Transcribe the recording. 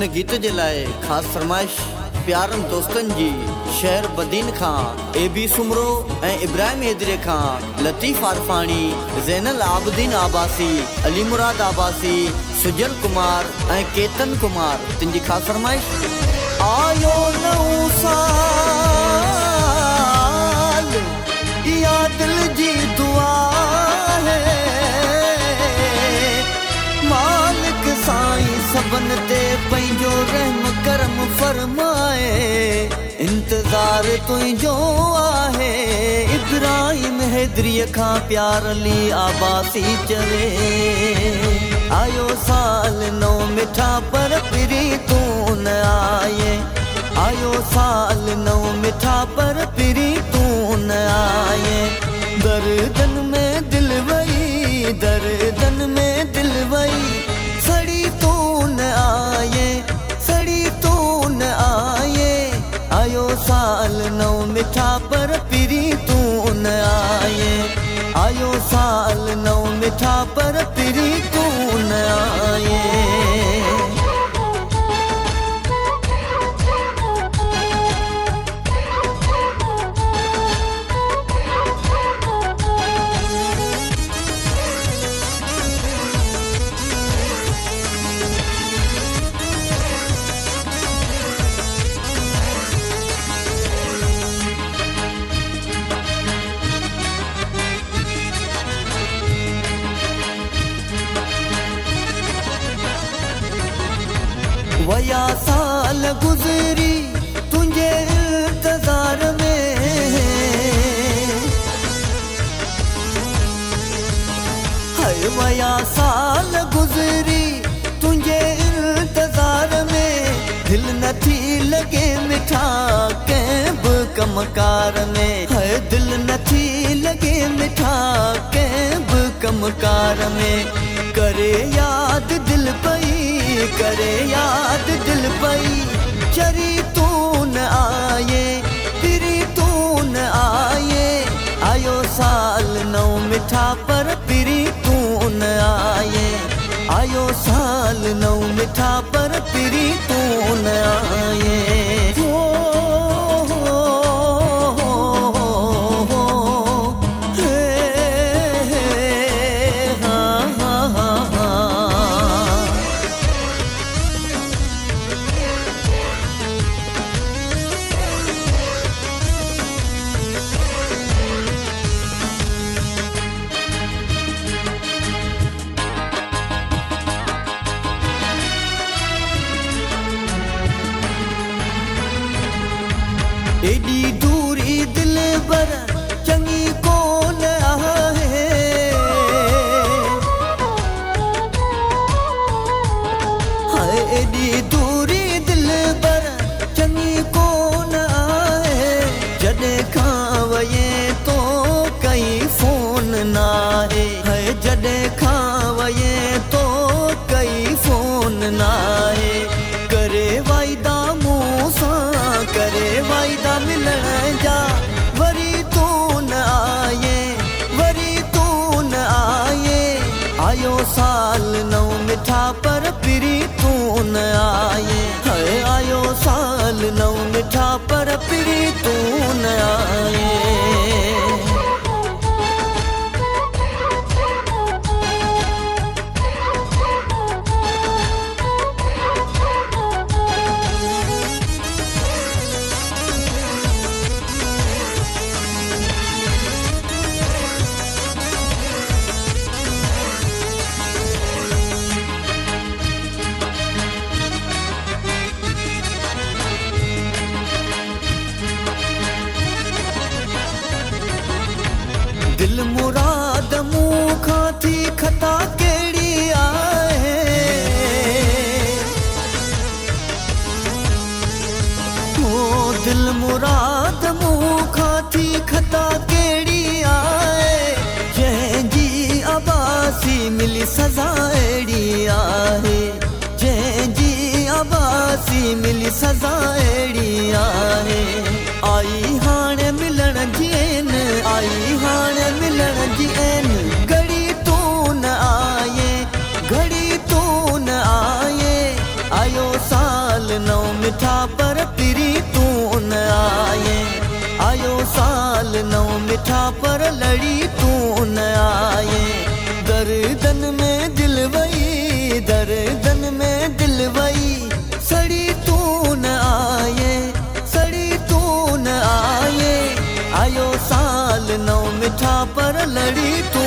इन गीत जे लाए खास फरमाइश प्यारन दोस्तन जी शहर बदीन खां एबी सुमरो ए इब्राहिम हैदरे खां लतीफ आरफानी ज़ैनल आबदीन आबासी अली मुराद आबासी सुजल कुमार ए केतन कुमार तिन जी खास फरमाइश आयो नौ साल या दिल जी दुआ है मालिक साईं सबन ते पंहिंजो रहम करम फरमाए इंतजार तुंहिंजो आहे इब्राहिम हैदरीअ खां प्यार अली आबासी चवे आयो साल नौ मिठा पर पिरी तूं न आए आयो साल नौ मिठा पर पिरी तूं न आए दर्दन में दिल वई दर्दन में दिल वई सड़ी तू न आए सड़ी तू न आए आयो साल नौ मिठा पर पिरी तू न आए आयो साल नौ मिठा पर पिरी तू न आए वया साल गुजरी तुझे इंतजार में हाय वया साल गुजरी तुझे इंतजार में दिल न थी लगे मिठा कैब कमकार में हाय दिल न थी लगे मिठा कैब कमकार में करे याद दिल पई करे याद दिल पई चरी तू न आए फिरी तू न आए आयो साल नौ मिठा पर फिरी तू न आए आयो साल नौ मिठा पर फिरी तू न आए एडी दूरी दिल बर चंगी कोन आहे हाय एडी दूरी दिल बर चंगी कोन आहे जॾहिं खां वये तो कई फोन ना आहे हाय जॾहिं खां वये तो कई फोन ना आहे करे वाइदा मूं सां करे वाइदा मिलण जा वरी तू न आए वरी तू न आए आयो साल नौ मिठा पर फिरी तू न आए हाय आयो साल नौ मिठा पर फिरी तू न आए दिल मुराद मुँह खां थी खता केड़ी आहे ओ दिल मुराद मुँह खां थी खता केड़ी आहे जंहिंजी आबासी मिली सज़ा अहिड़ी आहे जंहिंजी आबासी मिली सज़ा अहिड़ी आहे आई हाणे मिलण जी आई हाणे मिलण जी घड़ी तू न आए घड़ी तू न आए आयो सा नौ मिठा पर पिरी तू न आए। आयो साल नौ मिठा पर लड़ी तू न आए। दर्दन में दिल वई, दर्दन में दिल वई, सड़ी तू न आए, सड़ी तू न आए। आयो साल नौ मिठा पर लड़ी तू